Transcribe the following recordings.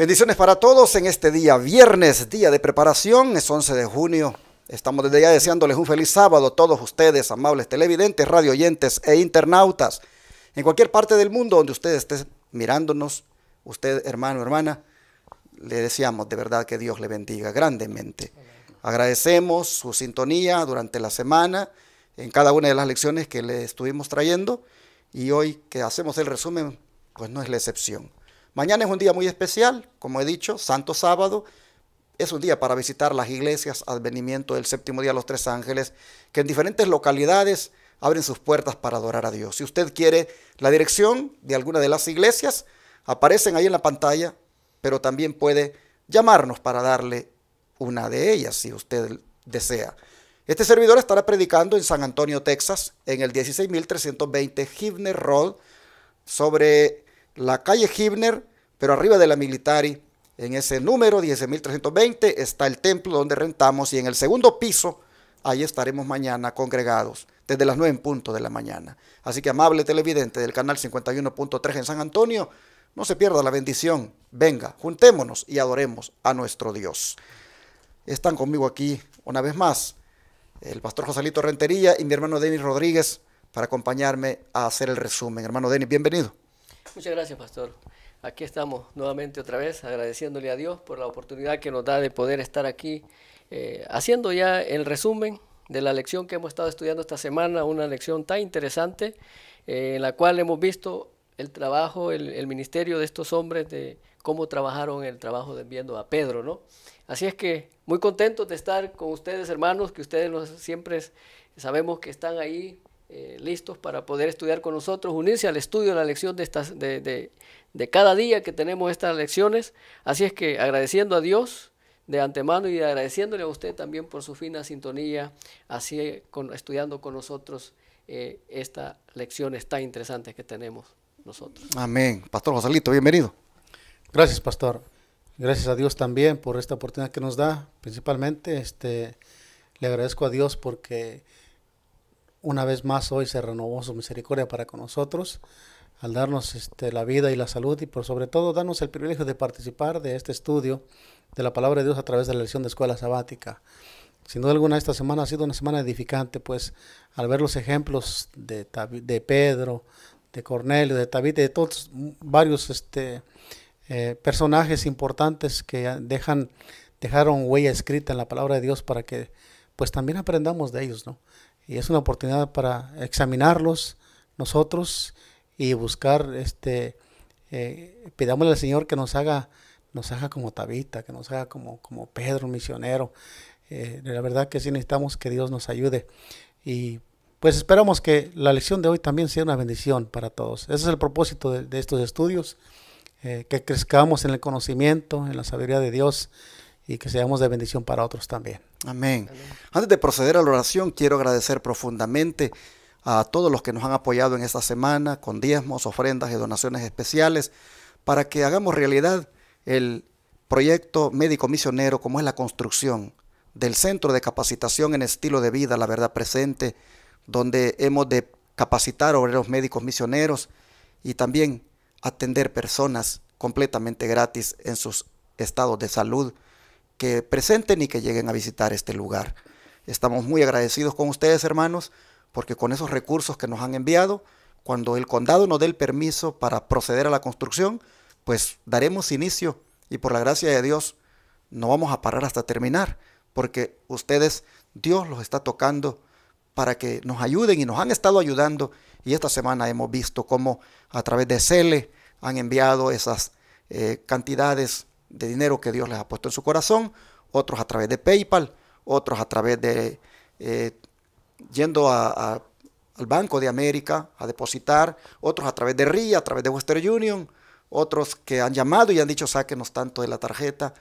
Bendiciones para todos en este día, viernes, día de preparación, es 11 de junio. Estamos desde ya deseándoles un feliz sábado a todos ustedes, amables televidentes, radio oyentes e internautas. En cualquier parte del mundo donde usted esté mirándonos, usted, hermano, hermana, le deseamos de verdad que Dios le bendiga grandemente. Agradecemos su sintonía durante la semana en cada una de las lecciones que le estuvimos trayendo, y hoy que hacemos el resumen, pues no es la excepción. Mañana es un día muy especial, como he dicho, Santo Sábado. Es un día para visitar las iglesias, advenimiento del séptimo día de los tres ángeles, que en diferentes localidades abren sus puertas para adorar a Dios. Si usted quiere la dirección de alguna de las iglesias, aparecen ahí en la pantalla, pero también puede llamarnos para darle una de ellas, si usted desea. Este servidor estará predicando en San Antonio, Texas, en el 16320 Hibner Road, sobre la calle Hibner, pero arriba de la Military. En ese número 16320 está el templo donde rentamos, y en el segundo piso, ahí estaremos mañana congregados, desde las 9 en punto de la mañana. Así que, amable televidente del canal 51.3 en San Antonio, no se pierda la bendición. Venga, juntémonos y adoremos a nuestro Dios. Están conmigo aquí, una vez más, el pastor Joselito Rentería y mi hermano Denis Rodríguez, para acompañarme a hacer el resumen. Hermano Denis, bienvenido. Muchas gracias, pastor. Aquí estamos nuevamente otra vez agradeciéndole a Dios por la oportunidad que nos da de poder estar aquí haciendo ya el resumen de la lección que hemos estado estudiando esta semana, una lección tan interesante en la cual hemos visto el trabajo, el ministerio de estos hombres, de cómo trabajaron el trabajo de viendo a Pedro, ¿no? Así es que muy contentos de estar con ustedes, hermanos, que ustedes siempre sabemos que están ahí listos para poder estudiar con nosotros, unirse al estudio de la lección de cada día que tenemos estas lecciones. Así es que agradeciendo a Dios de antemano y agradeciéndole a usted también por su fina sintonía, así estudiando con nosotros estas lecciones tan interesantes que tenemos nosotros. Amén. Pastor Joselito, bienvenido. Gracias, pastor. Gracias a Dios también por esta oportunidad que nos da. Principalmente le agradezco a Dios porque una vez más hoy se renovó su misericordia para con nosotros, al darnos la vida y la salud, y por sobre todo darnos el privilegio de participar de este estudio de la palabra de Dios a través de la lección de escuela sabática. Sin duda alguna, esta semana ha sido una semana edificante, pues al ver los ejemplos de Pedro, de Cornelio, de Tabita, de todos varios personajes importantes que dejaron huella escrita en la palabra de Dios para que pues también aprendamos de ellos, ¿no? Y es una oportunidad para examinarlos nosotros y buscar, pidámosle al Señor que nos haga como Tabita, que nos haga como Pedro, misionero. La verdad que sí necesitamos que Dios nos ayude. Y pues esperamos que la lección de hoy también sea una bendición para todos. Ese es el propósito de estos estudios, que crezcamos en el conocimiento, en la sabiduría de Dios, y que seamos de bendición para otros también. Amén. Amén. Antes de proceder a la oración, quiero agradecer profundamente a todos los que nos han apoyado en esta semana con diezmos, ofrendas y donaciones especiales para que hagamos realidad el proyecto médico misionero, como es la construcción del Centro de Capacitación en Estilo de Vida La Verdad Presente, donde hemos de capacitar obreros médicos misioneros y también atender personas completamente gratis en sus estados de salud que presenten y que lleguen a visitar este lugar. Estamos muy agradecidos con ustedes, hermanos, porque con esos recursos que nos han enviado, cuando el condado nos dé el permiso para proceder a la construcción, pues daremos inicio, y por la gracia de Dios no vamos a parar hasta terminar, porque ustedes, Dios los está tocando para que nos ayuden y nos han estado ayudando, y esta semana hemos visto cómo a través de Cele han enviado esas cantidades de dinero que Dios les ha puesto en su corazón, otros a través de PayPal, otros a través de yendo al Banco de América a depositar, otros a través de RIA, a través de Western Union, otros que han llamado y han dicho sáquenos tanto de la tarjeta.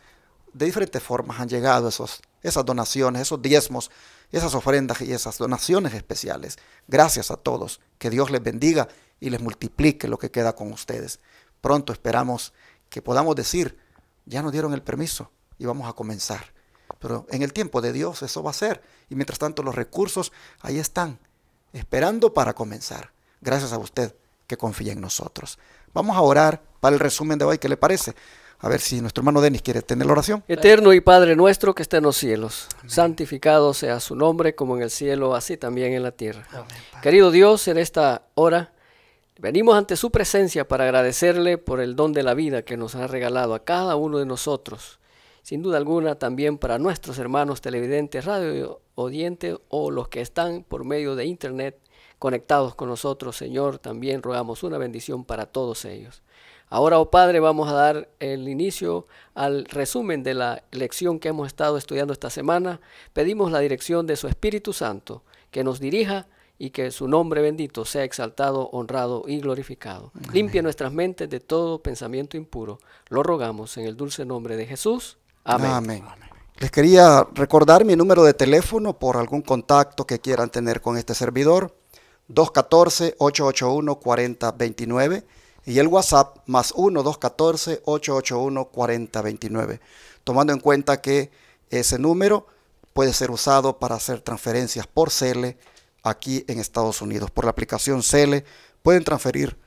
De diferentes formas han llegado esas donaciones, esos diezmos, esas ofrendas y esas donaciones especiales. Gracias a todos, que Dios les bendiga y les multiplique lo que queda con ustedes. Pronto esperamos que podamos decir, ya nos dieron el permiso y vamos a comenzar. Pero en el tiempo de Dios eso va a ser. Y mientras tanto los recursos ahí están, esperando para comenzar. Gracias a usted que confía en nosotros. Vamos a orar para el resumen de hoy, ¿qué le parece? A ver si nuestro hermano Denis quiere tener la oración. Eterno y Padre nuestro que está en los cielos, santificado sea su nombre, como en el cielo, así también en la tierra. Querido Dios, en esta hora venimos ante su presencia para agradecerle por el don de la vida que nos ha regalado a cada uno de nosotros. Sin duda alguna también para nuestros hermanos televidentes, radio oyentes o los que están por medio de internet conectados con nosotros, Señor, también rogamos una bendición para todos ellos. Ahora, oh Padre, vamos a dar el inicio al resumen de la lección que hemos estado estudiando esta semana. Pedimos la dirección de su Espíritu Santo, que nos dirija y que su nombre bendito sea exaltado, honrado y glorificado. Amén. Limpie nuestras mentes de todo pensamiento impuro. Lo rogamos en el dulce nombre de Jesús. Amén. Amén. Les quería recordar mi número de teléfono por algún contacto que quieran tener con este servidor. 214-881-4029 y el WhatsApp más 1-214-881-4029. Tomando en cuenta que ese número puede ser usado para hacer transferencias por Cele aquí en Estados Unidos. Por la aplicación Cele pueden transferir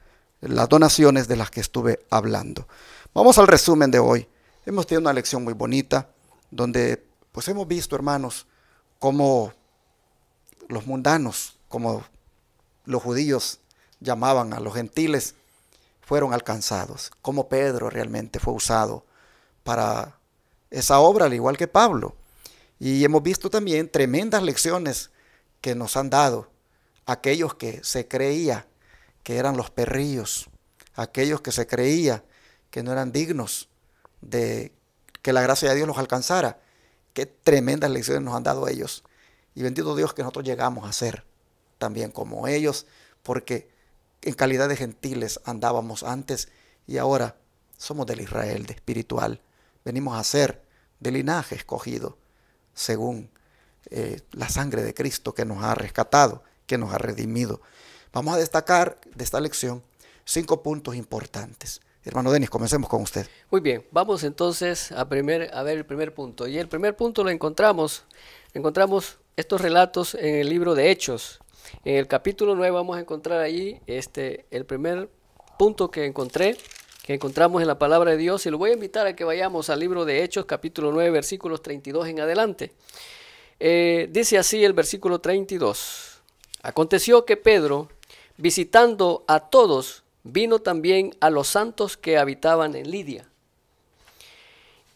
las donaciones de las que estuve hablando. Vamos al resumen de hoy. Hemos tenido una lección muy bonita donde pues hemos visto, hermanos, cómo los mundanos, como los judíos llamaban a los gentiles, fueron alcanzados, como Pedro realmente fue usado para esa obra, al igual que Pablo. Y hemos visto también tremendas lecciones que nos han dado aquellos que se creía que eran los perrillos, aquellos que se creía que no eran dignos de que la gracia de Dios los alcanzara. Qué tremendas lecciones nos han dado ellos. Y bendito Dios que nosotros llegamos a ser también como ellos, porque en calidad de gentiles andábamos antes y ahora somos del Israel de espiritual. Venimos a ser del linaje escogido según la sangre de Cristo que nos ha rescatado, que nos ha redimido. Vamos a destacar de esta lección 5 puntos importantes. Hermano Denis, comencemos con usted. Muy bien, vamos entonces a ver el primer punto. Y el primer punto lo encontramos estos relatos en el libro de Hechos. En el capítulo 9 vamos a encontrar ahí el primer punto que encontramos en la palabra de Dios. Y lo voy a invitar a que vayamos al libro de Hechos, capítulo 9, versículos 32 en adelante. Dice así el versículo 32. Aconteció que Pedro, visitando a todos, vino también a los santos que habitaban en Lidia.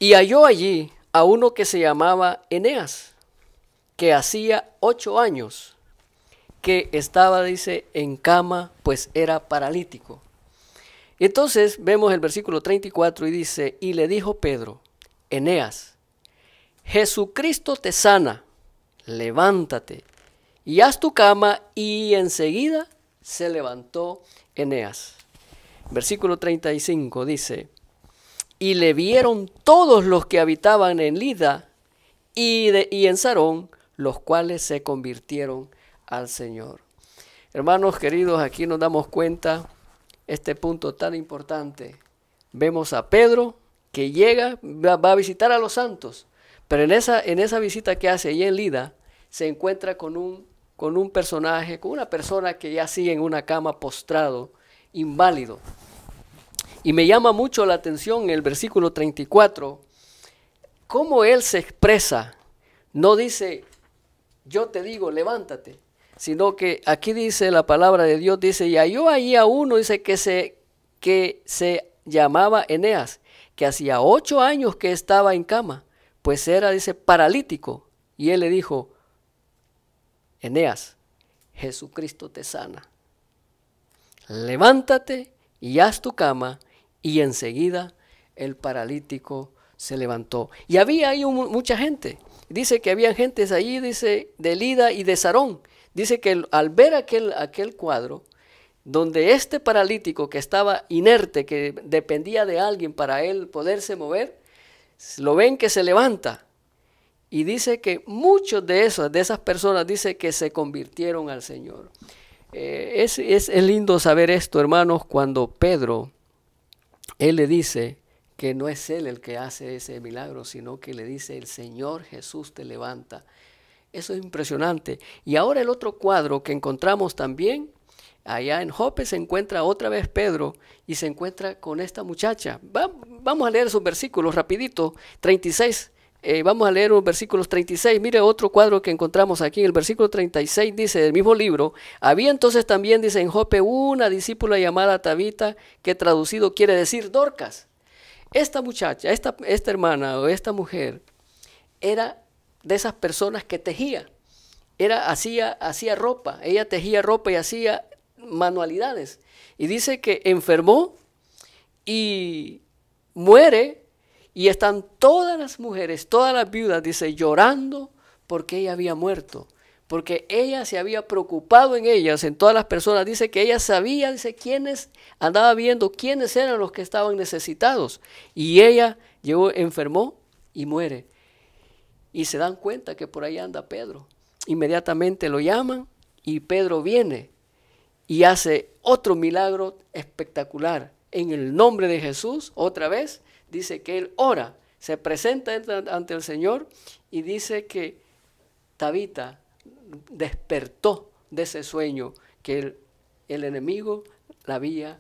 Y halló allí a uno que se llamaba Eneas, que hacía 8 años que estaba, dice, en cama, pues era paralítico. Entonces vemos el versículo 34 y dice, y le dijo Pedro, Eneas, Jesucristo te sana, levántate y haz tu cama, y enseguida se levantó Eneas. Versículo 35 dice, y le vieron todos los que habitaban en Lida y en Sarón, los cuales se convirtieron al Señor. Hermanos queridos, aquí nos damos cuenta este punto tan importante. Vemos a Pedro que llega, va a visitar a los santos, pero en esa visita que hace allí en Lida, se encuentra con un personaje, con una persona que ya sigue en una cama postrado, inválido. Y me llama mucho la atención en el versículo 34, cómo él se expresa. No dice, yo te digo, levántate, sino que aquí dice la palabra de Dios, dice, y halló allí a uno, dice que se llamaba Eneas, que hacía 8 años que estaba en cama, pues era, dice, paralítico. Y él le dijo, Eneas, Jesucristo te sana. Levántate y haz tu cama. Y enseguida el paralítico se levantó. Y había ahí mucha gente. Dice que había gentes allí, dice, de Lida y de Sarón. Dice que al ver aquel cuadro, donde este paralítico que estaba inerte, que dependía de alguien para él poderse mover, lo ven que se levanta. Y dice que muchos de esas personas, dice que se convirtieron al Señor. Es lindo saber esto, hermanos, cuando Pedro, él le dice que no es él el que hace ese milagro, sino que le dice, el Señor Jesús te levanta. Eso es impresionante. Y ahora el otro cuadro que encontramos también allá en Jope se encuentra otra vez Pedro y se encuentra con esta muchacha. Vamos a leer esos versículos rapidito, 36. Vamos a leer los versículos 36. Mire otro cuadro que encontramos aquí. El versículo 36 dice del mismo libro: había entonces también, dice, en Jope una discípula llamada Tabita, que traducido quiere decir Dorcas. Esta muchacha, esta hermana o esta mujer era de esas personas que tejía. Hacía ropa. Ella tejía ropa y hacía manualidades. Y dice que enfermó y muere. Y están todas las mujeres, todas las viudas, dice, llorando porque ella había muerto. Porque ella se había preocupado en ellas, en todas las personas. Dice que ella sabía, dice, quiénes, andaba viendo quiénes eran los que estaban necesitados. Y ella enfermó y muere. Y se dan cuenta que por ahí anda Pedro. Inmediatamente lo llaman y Pedro viene y hace otro milagro espectacular. En el nombre de Jesús, otra vez, dice que él ora, se presenta ante el Señor y dice que Tabita despertó de ese sueño que el enemigo la había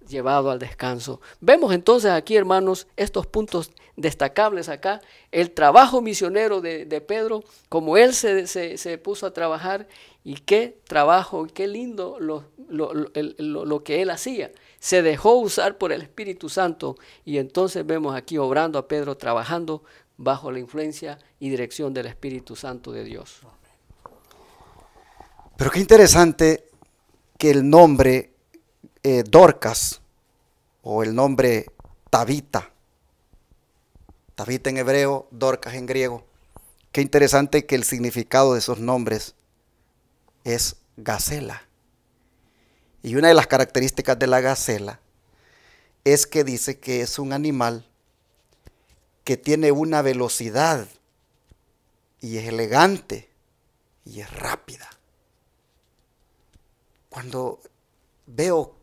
llevado al descanso. Vemos entonces aquí, hermanos, estos puntos destacables acá, el trabajo misionero de Pedro, como él se puso a trabajar, y qué trabajo, qué lindo lo que él hacía. Se dejó usar por el Espíritu Santo, y entonces vemos aquí obrando a Pedro, trabajando bajo la influencia y dirección del Espíritu Santo de Dios. Pero qué interesante que el nombre Dorcas, o el nombre Tabita en hebreo, Dorcas en griego, qué interesante que el significado de esos nombres es gacela. Y una de las características de la gacela es que dice que es un animal que tiene una velocidad y es elegante y es rápida. Cuando veo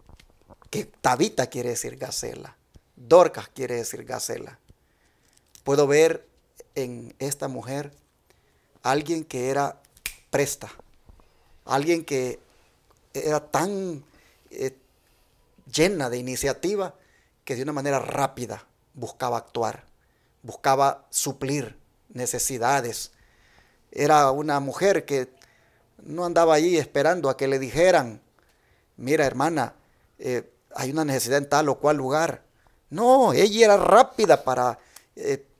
que Tabita quiere decir gacela, Dorcas quiere decir gacela, puedo ver en esta mujer alguien que era presta, alguien que era tan llena de iniciativa que de una manera rápida buscaba actuar, buscaba suplir necesidades. Era una mujer que no andaba allí esperando a que le dijeran, mira hermana, hay una necesidad en tal o cual lugar. No, ella era rápida para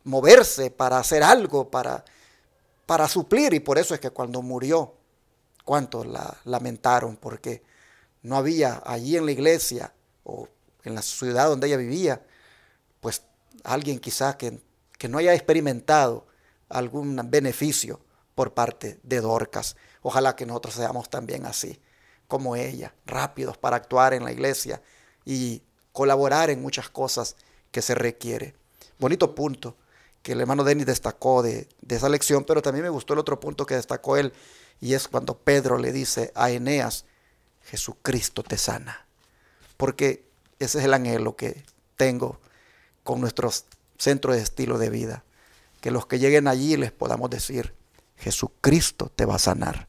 moverse, para hacer algo, para suplir, y por eso es que cuando murió, cuántos la lamentaron, porque no había allí en la iglesia o en la ciudad donde ella vivía, pues alguien quizás que no haya experimentado algún beneficio por parte de Dorcas. Ojalá que nosotros seamos también así, como ella, rápidos para actuar en la iglesia y colaborar en muchas cosas que se requiere. Bonito punto que el hermano Denis destacó de esa lección, pero también me gustó el otro punto que destacó él, y es cuando Pedro le dice a Eneas, Jesucristo te sana. Porque ese es el anhelo que tengo con nuestros centros de estilo de vida, que los que lleguen allí les podamos decir, Jesucristo te va a sanar.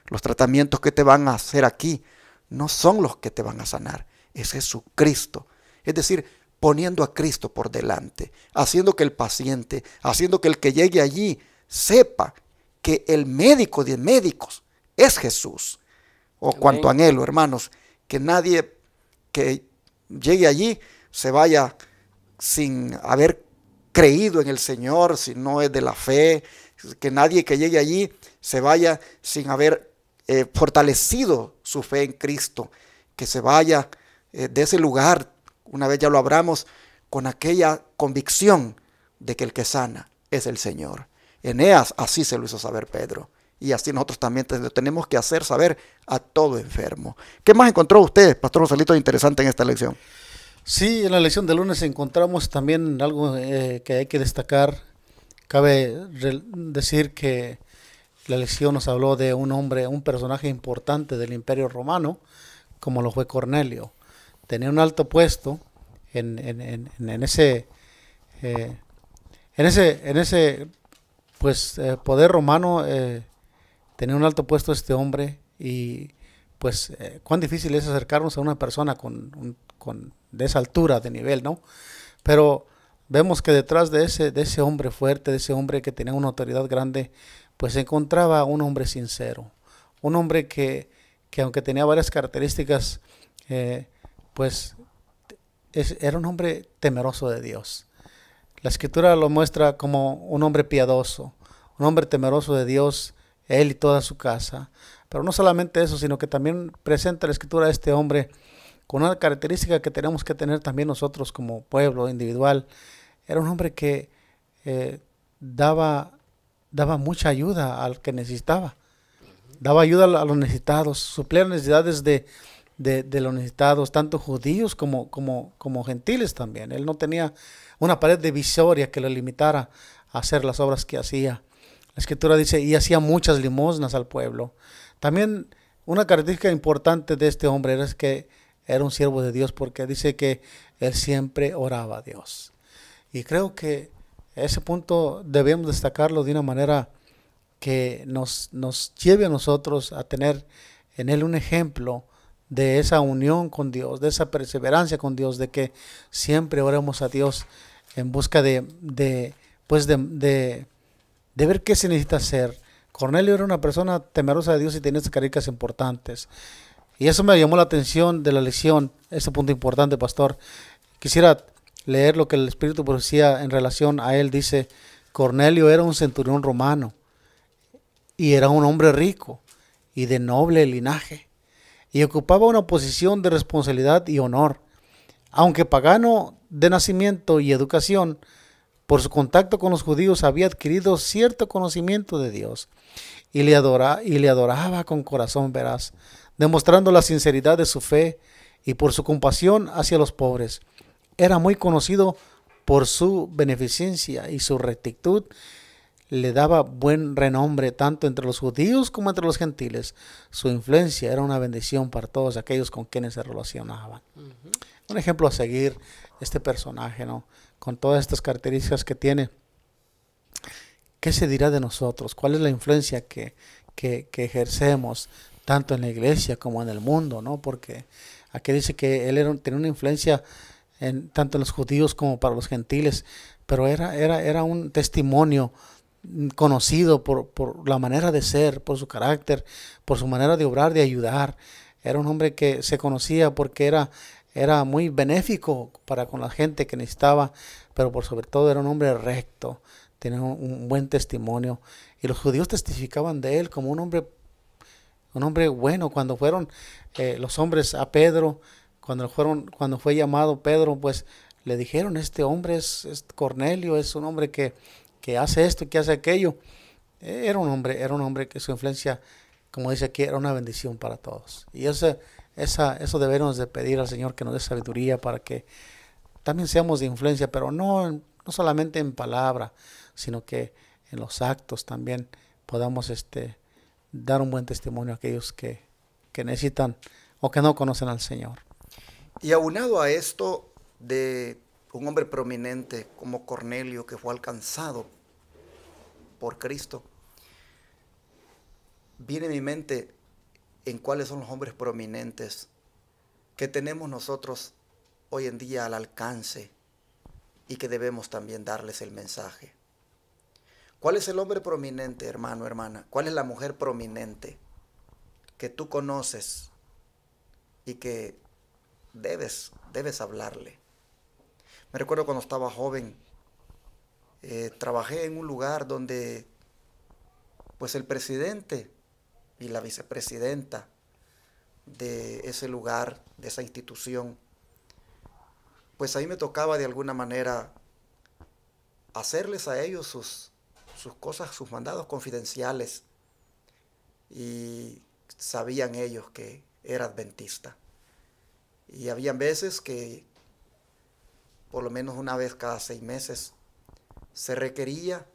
Los tratamientos que te van a hacer aquí no son los que te van a sanar, es Jesucristo. Es decir, poniendo a Cristo por delante, haciendo que el paciente, haciendo que el que llegue allí sepa que el médico de médicos es Jesús. O cuanto anhelo, hermanos, que nadie que llegue allí se vaya sin haber creído en el Señor, si no es de la fe, que nadie que llegue allí se vaya sin haber fortalecido su fe en Cristo, que se vaya de ese lugar, una vez ya lo hablamos, con aquella convicción de que el que sana es el Señor. Eneas así se lo hizo saber Pedro, y así nosotros también lo tenemos que hacer saber a todo enfermo. ¿Qué más encontró usted, Pastor Joselito, interesante en esta lección? Sí, en la lección del lunes encontramos también algo que hay que destacar. Cabe decir que la lección nos habló de un hombre, un personaje importante del Imperio Romano, como lo fue Cornelio. Tenía un alto puesto en ese poder romano. Tenía un alto puesto este hombre, y pues cuán difícil es acercarnos a una persona de esa altura de nivel, ¿no? Pero vemos que detrás de ese hombre fuerte, de ese hombre que tenía una autoridad grande, pues se encontraba un hombre sincero, un hombre que aunque tenía varias características, pues era un hombre temeroso de Dios. La escritura lo muestra como un hombre piadoso, un hombre temeroso de Dios, él y toda su casa. Pero no solamente eso, sino que también presenta la escritura a este hombre con una característica que tenemos que tener también nosotros como pueblo individual. Era un hombre que daba mucha ayuda al que necesitaba. Daba ayuda a los necesitados, suplía las necesidades de los necesitados, tanto judíos como gentiles también. Él no tenía una pared divisoria que lo limitara a hacer las obras que hacía. La escritura dice, y hacía muchas limosnas al pueblo. También una característica importante de este hombre era que era un siervo de Dios, porque dice que él siempre oraba a Dios. Y creo que ese punto debemos destacarlo de una manera que nos lleve a nosotros a tener en él un ejemplo de esa unión con Dios, de esa perseverancia con Dios, de que siempre oremos a Dios en busca de ver qué se necesita hacer. Cornelio era una persona temerosa de Dios y tenía estas características importantes. Y eso me llamó la atención de la lección, ese punto importante, pastor. Quisiera leer lo que el Espíritu decía en relación a él. Dice, Cornelio era un centurión romano y era un hombre rico y de noble linaje y ocupaba una posición de responsabilidad y honor. Aunque pagano de nacimiento y educación, por su contacto con los judíos había adquirido cierto conocimiento de Dios y le adoraba con corazón veraz, demostrando la sinceridad de su fe y por su compasión hacia los pobres. Era muy conocido por su beneficencia y su rectitud le daba buen renombre tanto entre los judíos como entre los gentiles. Su influencia era una bendición para todos aquellos con quienes se relacionaban. Un ejemplo a seguir, este personaje, ¿no? Con todas estas características que tiene. ¿Qué se dirá de nosotros? ¿Cuál es la influencia que ejercemos tanto en la iglesia como en el mundo, ¿no? Porque aquí dice que él tenía una influencia tanto en los judíos como para los gentiles, pero era un testimonio conocido por la manera de ser, por su carácter, por su manera de obrar, de ayudar. Era un hombre que se conocía porque era muy benéfico para con la gente que necesitaba, pero por sobre todo era un hombre recto, tenía un buen testimonio, y los judíos testificaban de él como un hombre bueno. Cuando fueron los hombres a Pedro, cuando fue llamado Pedro, pues le dijeron, este hombre es Cornelio, es un hombre que hace esto y que hace aquello. Era un hombre que su influencia, como dice aquí, era una bendición para todos. Y eso debemos de pedir al Señor, que nos dé sabiduría para que también seamos de influencia, pero no solamente en palabra, sino que en los actos también podamos dar un buen testimonio a aquellos que necesitan o que no conocen al Señor. Y aunado a esto de un hombre prominente como Cornelio, que fue alcanzado por Cristo, viene a mi mente en cuáles son los hombres prominentes que tenemos nosotros hoy en día al alcance y que debemos también darles el mensaje. ¿Cuál es el hombre prominente, hermano, hermana? ¿Cuál es la mujer prominente que tú conoces y que debes hablarle? Me recuerdo cuando estaba joven, trabajé en un lugar donde pues el presidente y la vicepresidenta de ese lugar, de esa institución, pues ahí me tocaba de alguna manera hacerles a ellos sus cosas, sus mandados confidenciales, y sabían ellos que era adventista. Y habían veces que por lo menos una vez cada 6 meses se requería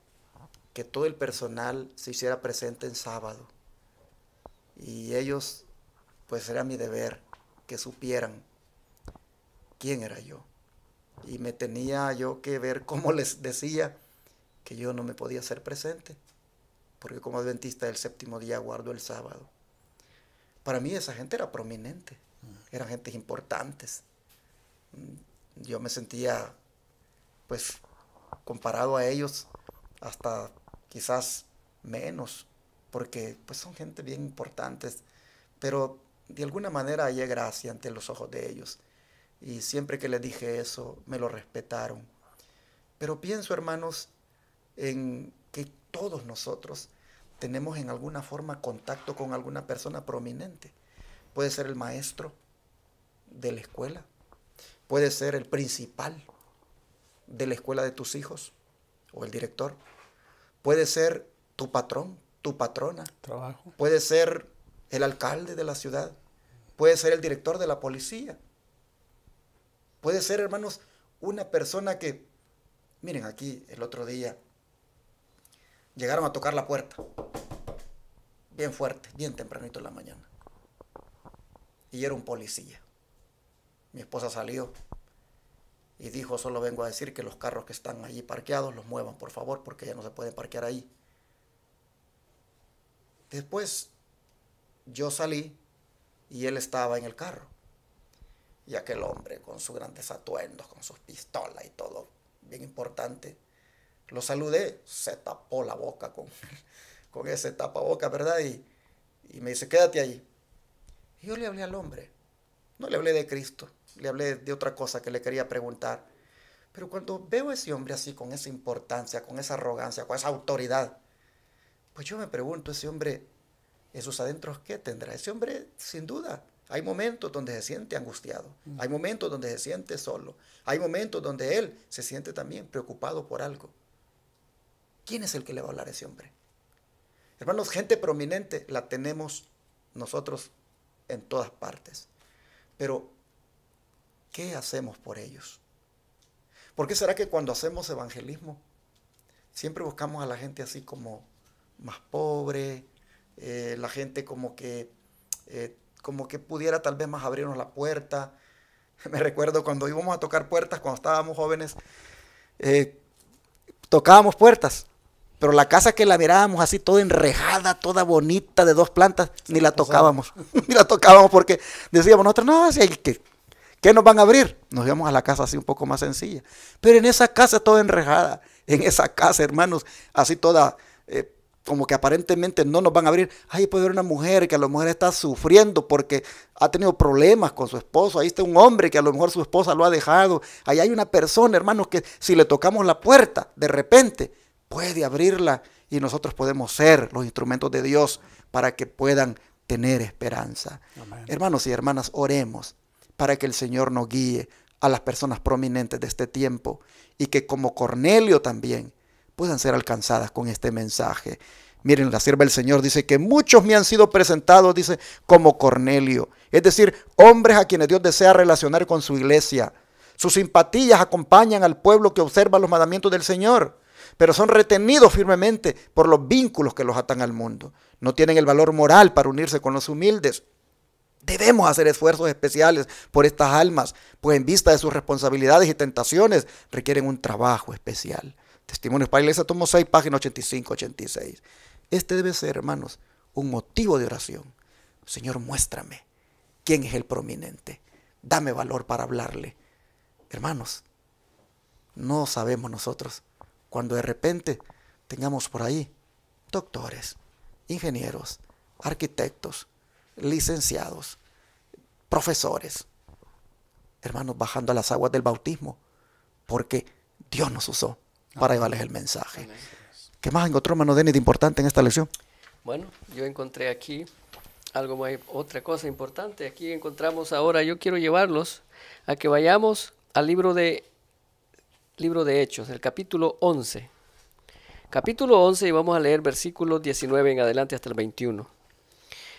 que todo el personal se hiciera presente en sábado. Y ellos, pues era mi deber que supieran quién era yo. Y me tenía yo que ver cómo les decía que yo no me podía hacer presente, porque como adventista del séptimo día guardo el sábado. para mí esa gente era prominente, eran gentes importantes. Yo me sentía, pues, comparado a ellos, hasta quizás menos, porque pues son gente bien importantes, pero de alguna manera hallé gracia ante los ojos de ellos. Y siempre que les dije eso, me lo respetaron. Pero pienso, hermanos, en que todos nosotros tenemos en alguna forma contacto con alguna persona prominente. Puede ser el maestro de la escuela, puede ser el principal de la escuela de tus hijos o el director, puede ser tu patrón, tu patrona, Trabajo. puede ser el alcalde de la ciudad, puede ser el director de la policía, puede ser, hermanos, una persona que, miren, aquí el otro día llegaron a tocar la puerta, bien fuerte, bien tempranito en la mañana, y era un policía. Mi esposa salió y dijo: solo vengo a decir que los carros que están allí parqueados los muevan, por favor, porque ya no se puede parquear ahí. Después yo salí y él estaba en el carro. Y aquel hombre con sus grandes atuendos, con sus pistolas y todo, bien importante, lo saludé, se tapó la boca con ese tapaboca, ¿verdad? Y me dice: quédate ahí. Y yo le hablé al hombre, no le hablé de Cristo, le hablé de otra cosa que le quería preguntar. Pero cuando veo a ese hombre así, con esa importancia, con esa arrogancia, con esa autoridad, pues yo me pregunto, ese hombre, en sus adentros, ¿qué tendrá? Ese hombre, sin duda, hay momentos donde se siente angustiado, hay momentos donde se siente solo, hay momentos donde él se siente también preocupado por algo. ¿Quién es el que le va a hablar a ese hombre? Hermanos, gente prominente la tenemos nosotros en todas partes. Pero, ¿qué hacemos por ellos? ¿Por qué será que cuando hacemos evangelismo siempre buscamos a la gente así como más pobre, la gente como que pudiera tal vez más abrirnos la puerta? Me recuerdo cuando íbamos a tocar puertas, cuando estábamos jóvenes, tocábamos puertas, pero la casa que la mirábamos así toda enrejada, toda bonita, de 2 plantas, ni la tocábamos, ni la tocábamos, porque decíamos nosotros: no, si hay que, ¿qué nos van a abrir? Nos íbamos a la casa así un poco más sencilla, pero en esa casa toda enrejada, en esa casa, hermanos, así toda, como que aparentemente no nos van a abrir. Ahí puede haber una mujer que a lo mejor está sufriendo porque ha tenido problemas con su esposo. Ahí está un hombre que a lo mejor su esposa lo ha dejado. Ahí hay una persona, hermanos, que si le tocamos la puerta, de repente puede abrirla y nosotros podemos ser los instrumentos de Dios para que puedan tener esperanza. Amén. Hermanos y hermanas, oremos para que el Señor nos guíe a las personas prominentes de este tiempo y que, como Cornelio también, puedan ser alcanzadas con este mensaje. Miren, la sierva del Señor dice que muchos me han sido presentados, dice, como Cornelio. Es decir, hombres a quienes Dios desea relacionar con su iglesia. Sus simpatías acompañan al pueblo que observa los mandamientos del Señor, pero son retenidos firmemente por los vínculos que los atan al mundo. No tienen el valor moral para unirse con los humildes. Debemos hacer esfuerzos especiales por estas almas, pues en vista de sus responsabilidades y tentaciones requieren un trabajo especial. Testimonios para la Iglesia, tomo 6, página 85-86. Este debe ser, hermanos, un motivo de oración. Señor, muéstrame quién es el prominente. Dame valor para hablarle. Hermanos, no sabemos nosotros cuando de repente tengamos por ahí doctores, ingenieros, arquitectos, licenciados, profesores, hermanos, bajando a las aguas del bautismo, porque Dios nos usó para llevarles el mensaje. Amén. ¿Qué más encontró, hermano Denis, de importante en esta lección? Bueno, yo encontré aquí otra cosa importante. Aquí encontramos ahora, yo quiero llevarlos a que vayamos al libro de Hechos, el capítulo 11. Capítulo 11, y vamos a leer versículos 19 en adelante hasta el 21.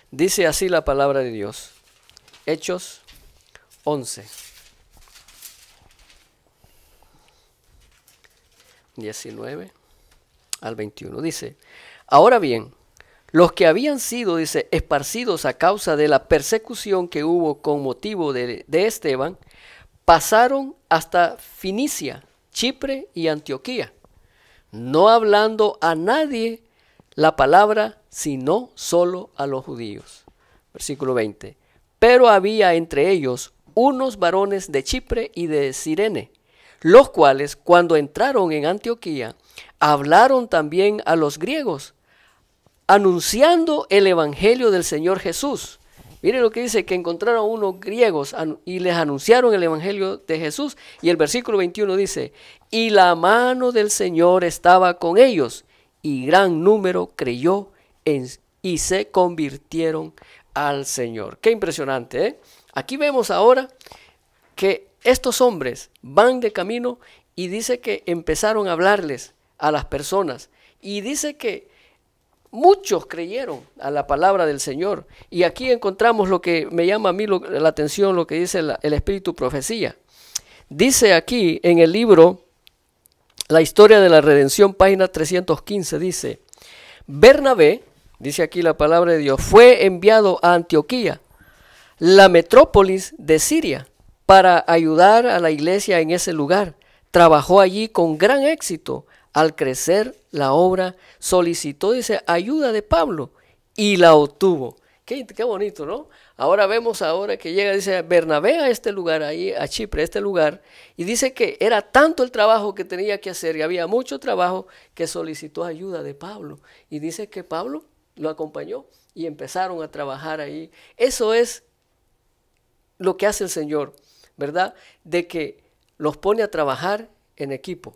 Dice así la palabra de Dios. Hechos 11. 19 al 21. Dice: ahora bien, los que habían sido, dice, esparcidos a causa de la persecución que hubo con motivo de Esteban, pasaron hasta Finicia, Chipre y Antioquía, no hablando a nadie la palabra, sino solo a los judíos. Versículo 20. Pero había entre ellos unos varones de Chipre y de Cirene, los cuales, cuando entraron en Antioquía, hablaron también a los griegos, anunciando el evangelio del Señor Jesús. Miren lo que dice, que encontraron unos griegos y les anunciaron el evangelio de Jesús. Y el versículo 21 dice, y la mano del Señor estaba con ellos, y gran número creyó y se convirtieron al Señor. Qué impresionante, ¿eh? Aquí vemos ahora que estos hombres van de camino y dice que empezaron a hablarles a las personas. Y dice que muchos creyeron a la palabra del Señor. Y aquí encontramos lo que me llama a mí la atención, lo que dice el Espíritu Profecía. Dice aquí en el libro La historia de la redención, página 315, dice, Bernabé, dice aquí la palabra de Dios, fue enviado a Antioquía, la metrópolis de Siria, para ayudar a la iglesia en ese lugar. Trabajó allí con gran éxito. Al crecer la obra, solicitó, dice, ayuda de Pablo y la obtuvo. Qué bonito, ¿no? Ahora vemos que llega, dice, Bernabé a este lugar, ahí a Chipre, a este lugar, y dice que era tanto el trabajo que tenía que hacer y había mucho trabajo que solicitó ayuda de Pablo. Y dice que Pablo lo acompañó y empezaron a trabajar ahí. Eso es lo que hace el Señor, ¿verdad? De que los pone a trabajar en equipo.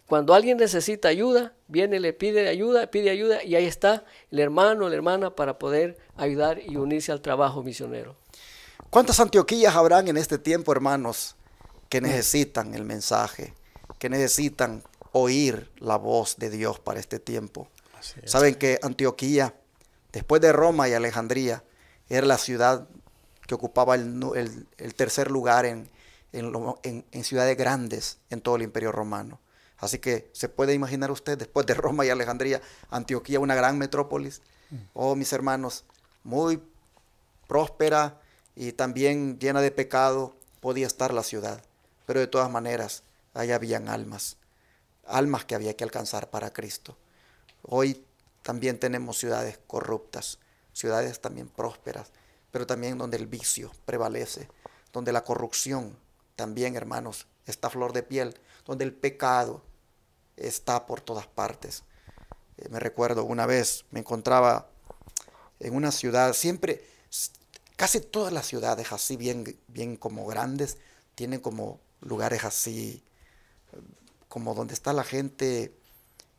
Cuando alguien necesita ayuda, viene, le pide ayuda, y ahí está el hermano, la hermana para poder ayudar y unirse al trabajo misionero. ¿Cuántas Antioquías habrán en este tiempo, hermanos, que necesitan el mensaje, que necesitan oír la voz de Dios para este tiempo? Saben que Antioquía, después de Roma y Alejandría, era la ciudad que ocupaba el tercer lugar en ciudades grandes en todo el Imperio Romano. Así que se puede imaginar usted, después de Roma y Alejandría, Antioquía, una gran metrópolis. Oh, mis hermanos, muy próspera y también llena de pecado podía estar la ciudad. Pero de todas maneras, ahí habían almas que había que alcanzar para Cristo. Hoy también tenemos ciudades corruptas, ciudades también prósperas, pero también donde el vicio prevalece, donde la corrupción también, hermanos, está a flor de piel, donde el pecado está por todas partes. Me recuerdo una vez, me encontraba en una ciudad, siempre, casi todas las ciudades así bien como grandes, tienen como lugares así, como donde está la gente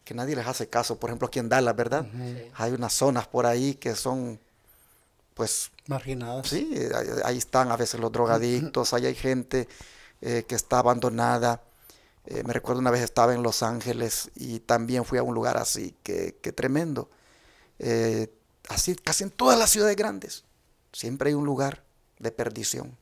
que nadie les hace caso. Por ejemplo, aquí en Dallas, ¿verdad? Sí. Hay unas zonas por ahí que son, pues, marginadas. Sí, ahí están a veces los drogadictos, ahí hay gente que está abandonada. Me recuerdo una vez estaba en Los Ángeles y también fui a un lugar así, que tremendo. Así casi en todas las ciudades grandes siempre hay un lugar de perdición.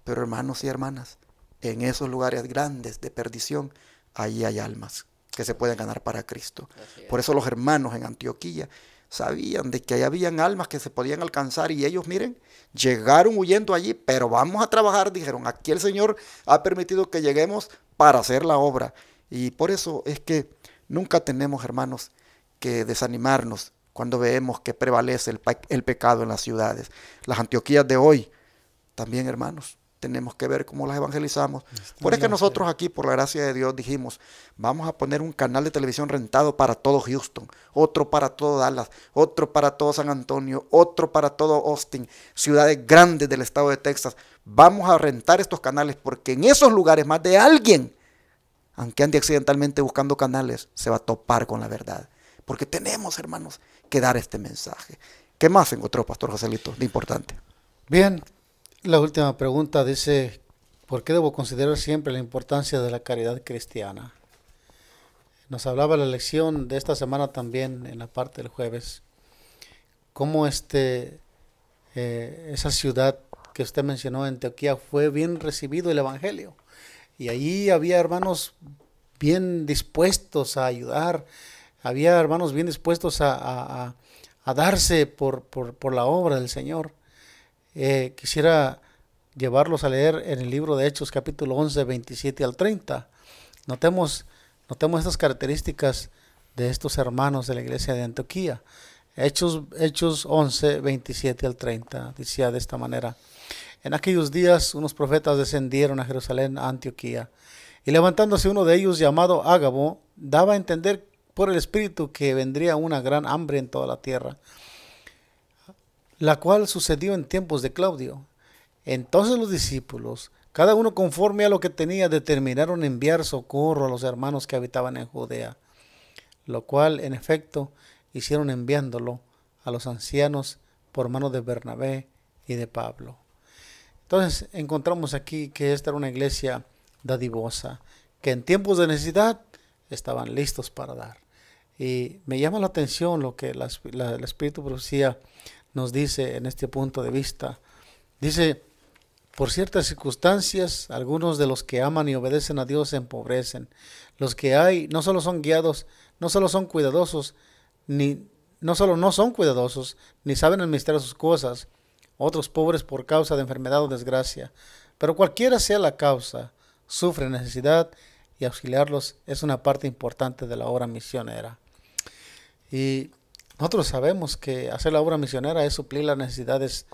Pero hermanos y hermanas, en esos lugares grandes de perdición, ahí hay almas que se pueden ganar para Cristo. Por eso los hermanos en Antioquía sabían de que ahí habían almas que se podían alcanzar y ellos, miren, llegaron huyendo allí, pero vamos a trabajar, dijeron, aquí el Señor ha permitido que lleguemos para hacer la obra. Y por eso es que nunca tenemos, hermanos, que desanimarnos cuando vemos que prevalece el pecado en las ciudades. Las Antioquías de hoy, también, hermanos, tenemos que ver cómo las evangelizamos. Por eso que nosotros aquí, por la gracia de Dios, dijimos, vamos a poner un canal de televisión rentado para todo Houston, otro para todo Dallas, otro para todo San Antonio, otro para todo Austin, ciudades grandes del estado de Texas. Vamos a rentar estos canales porque en esos lugares más de alguien, aunque ande accidentalmente buscando canales, se va a topar con la verdad. Porque tenemos, hermanos, que dar este mensaje. ¿Qué más encontró, Pastor Joselito, de importante? Bien. La última pregunta dice, ¿por qué debo considerar siempre la importancia de la caridad cristiana? Nos hablaba la lección de esta semana también en la parte del jueves, cómo esa ciudad que usted mencionó, Antioquía, fue bien recibido el evangelio. Y allí había hermanos bien dispuestos a ayudar, había hermanos bien dispuestos a darse por la obra del Señor. Quisiera llevarlos a leer en el libro de Hechos capítulo 11, 27 al 30. Notemos estas características de estos hermanos de la iglesia de Antioquía. Hechos 11, 27 al 30, decía de esta manera. En aquellos días unos profetas descendieron a Jerusalén, a Antioquía, y levantándose uno de ellos llamado Ágabo, daba a entender por el Espíritu que vendría una gran hambre en toda la tierra, la cual sucedió en tiempos de Claudio. Entonces los discípulos, cada uno conforme a lo que tenía, determinaron enviar socorro a los hermanos que habitaban en Judea, lo cual en efecto hicieron enviándolo a los ancianos por mano de Bernabé y de Pablo. Entonces encontramos aquí que esta era una iglesia dadivosa, que en tiempos de necesidad estaban listos para dar. Y me llama la atención lo que el Espíritu de Profecía nos dice en este punto de vista. Dice, por ciertas circunstancias, algunos de los que aman y obedecen a Dios se empobrecen. Los que hay no solo son guiados, no solo son cuidadosos, no son cuidadosos, ni saben administrar sus cosas. Otros pobres por causa de enfermedad o desgracia. Pero cualquiera sea la causa, sufren necesidad y auxiliarlos es una parte importante de la obra misionera. Y nosotros sabemos que hacer la obra misionera es suplir las necesidades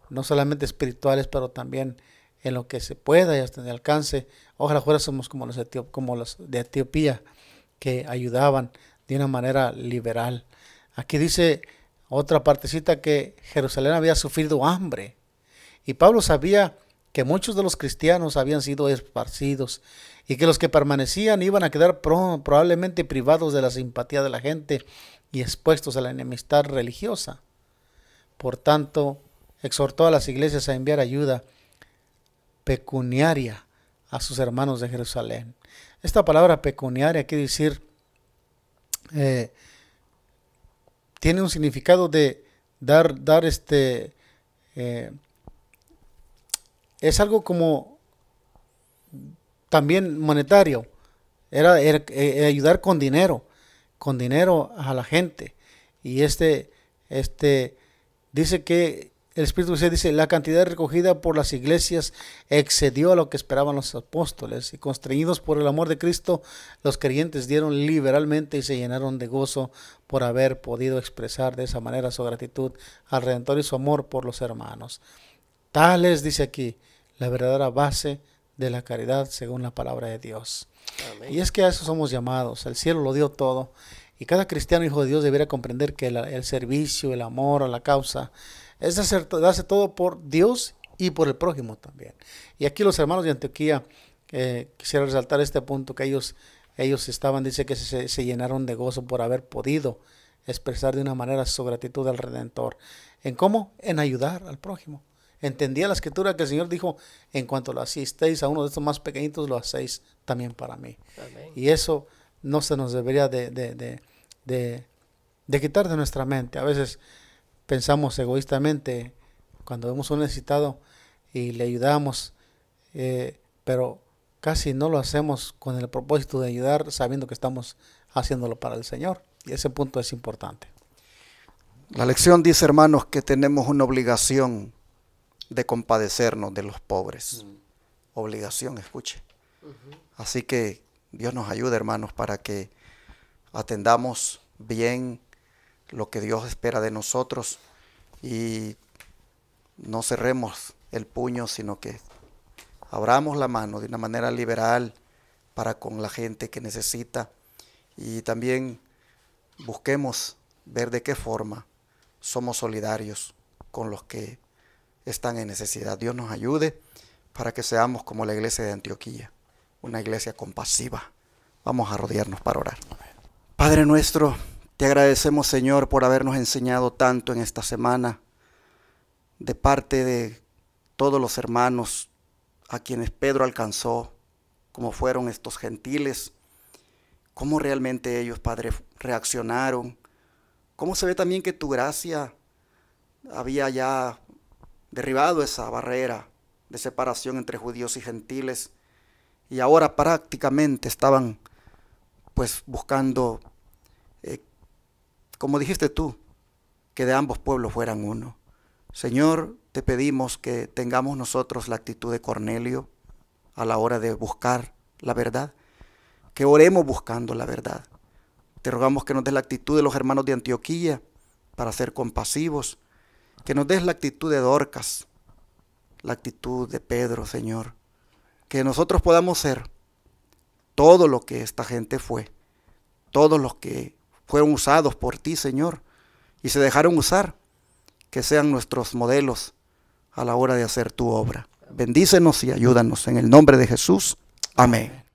no solamente espirituales, pero también en lo que se pueda y hasta en el alcance. Ojalá fuésemos como los de Etiopía, que ayudaban de una manera liberal. Aquí dice otra partecita que Jerusalén había sufrido hambre. Y Pablo sabía que muchos de los cristianos habían sido esparcidos y que los que permanecían iban a quedar probablemente privados de la simpatía de la gente y expuestos a la enemistad religiosa. Por tanto, exhortó a las iglesias a enviar ayuda pecuniaria a sus hermanos de Jerusalén. Esta palabra pecuniaria quiere decir, tiene un significado de dar es algo como también monetario, era ayudar con dinero a la gente. Y dice que el Espíritu dice, la cantidad recogida por las iglesias excedió a lo que esperaban los apóstoles, y constreñidos por el amor de Cristo, los creyentes dieron liberalmente y se llenaron de gozo por haber podido expresar de esa manera su gratitud al Redentor y su amor por los hermanos. Tal es, dice aquí, la verdadera base de la caridad según la palabra de Dios. Amén. Y es que a eso somos llamados. El cielo lo dio todo, y cada cristiano hijo de Dios debería comprender que el servicio, el amor a la causa, es darse todo por Dios y por el prójimo también. Y aquí los hermanos de Antioquía, quisiera resaltar este punto, que ellos estaban, dice que se llenaron de gozo por haber podido expresar de una manera su gratitud al Redentor. ¿En cómo? En ayudar al prójimo. Entendía la escritura que el Señor dijo, en cuanto lo hacéis a uno de estos más pequeñitos, lo hacéis también para mí. Amén. Y eso no se nos debería de quitar de nuestra mente. A veces pensamos egoístamente cuando vemos a un necesitado y le ayudamos, pero casi no lo hacemos con el propósito de ayudar, sabiendo que estamos haciéndolo para el Señor. Y ese punto es importante. La lección dice, hermanos, que tenemos una obligación de compadecernos de los pobres. Obligación, escuche. Así que Dios nos ayude, hermanos, para que atendamos bien lo que Dios espera de nosotros y no cerremos el puño, sino que abramos la mano de una manera liberal para con la gente que necesita, y también busquemos ver de qué forma somos solidarios con los que están en necesidad. Dios nos ayude para que seamos como la iglesia de Antioquía, una iglesia compasiva. Vamos a arrodillarnos para orar. Padre nuestro, te agradecemos, Señor, por habernos enseñado tanto en esta semana, de parte de todos los hermanos a quienes Pedro alcanzó, como fueron estos gentiles, cómo realmente ellos, Padre, reaccionaron, cómo se ve también que tu gracia había ya derribado esa barrera de separación entre judíos y gentiles, y ahora prácticamente estaban pues buscando, como dijiste tú, que de ambos pueblos fueran uno. Señor, te pedimos que tengamos nosotros la actitud de Cornelio a la hora de buscar la verdad, que oremos buscando la verdad. Te rogamos que nos des la actitud de los hermanos de Antioquía para ser compasivos, que nos des la actitud de Dorcas, la actitud de Pedro, Señor, que nosotros podamos ser todo lo que esta gente fue, todos los que fueron usados por ti, Señor, y se dejaron usar, que sean nuestros modelos a la hora de hacer tu obra. Bendícenos y ayúdanos en el nombre de Jesús. Amén.